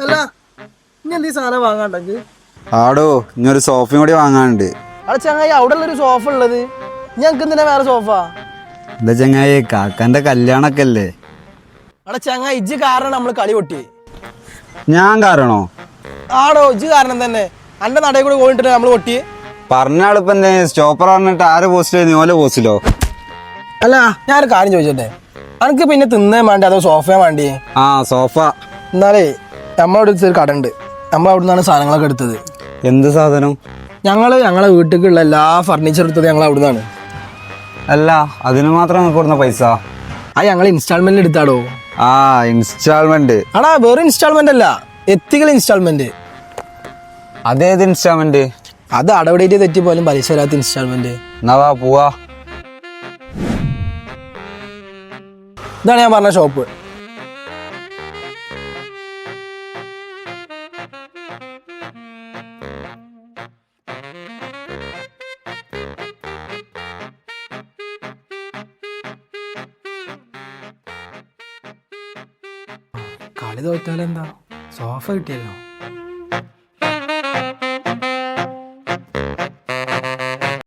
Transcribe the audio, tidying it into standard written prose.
അല്ല ഇനി എന്ത് സാധനം വാങ്ങാണ്ടെങ്കിൽ ആടോ ഇനിയൊരു സോഫയും കൂടി വാങ്ങാനുണ്ട്. അവിടെ ചങ്ങായി അവിടെ ഉള്ളൊരു സോഫ ഉള്ളത്, ഞങ്ങൾക്ക് എന്തിനാ വേറെ സോഫ? എന്താ ചങ്ങായി കാക്കാന്റെ കല്യാണൊക്കെ അല്ലേ? അവിടെ ചങ്ങായി ഇജ്ജ് കാരണം നമ്മൾ കളി പൊട്ടി. ഞാൻ കാരണോ? ആടോ ഇജ്ജ് കാരണം തന്നെ. അന്റെ നടയിൽ കൂടെ പോയിട്ട് നമ്മൾ പൊട്ടി. പറഞ്ഞ ആളിപ്പോ എന്താ സ്റ്റോപ്പർ പറഞ്ഞിട്ട് ആര് പോസ്റ്റ് നീ ഓലെ പോസ്റ്റിലോ? അല്ല ഞാനൊരു കാര്യം ചോദിച്ചോട്ടെ, അനക്ക് പിന്നെ തിന്നേ വേണ്ടി അതോ സോഫയാ വേണ്ടി? ആ സോഫ. എന്നാലേ നമ്മളവിടെ ഒരു കട ഉണ്ട്, നമ്മൾ അവിടെ നിന്നാണ് സാധനങ്ങളൊക്കെ എടുത്തത്. എന്ത് സാധനം? ഞങ്ങളെ വീട്ടിലേക്കുള്ള എല്ലാ ഫർണിച്ചർ എടുത്തത് ഞങ്ങൾ അവിടെ നിന്നാണ്. അല്ല അതിന് മാത്രം കൊടുക്കുന്ന പൈസ? ആ ഞങ്ങൾ ഇൻസ്റ്റാൾമെന്റ് എടുത്താടോ. ആ ഇൻസ്റ്റാൾമെന്റ്? ആടാ വേറെ ഇൻസ്റ്റാൾമെന്റ് അല്ല, എത്തിക്കൽ ഇൻസ്റ്റാൾമെന്റ്. അതേത് ഇൻസ്റ്റാൾമെന്റ്? അത് അടവടേറ്റ് തെറ്റി പോലും പലിശ വരാത്ത ഇൻസ്റ്റാൾമെന്റ്. എന്നാ വാ പോവാ. ഇതാണ് ഞാൻ പറഞ്ഞ ഷോപ്പ്. കളി തോറ്റാലെന്താ, സോഫ കിട്ടിയല്ലോ.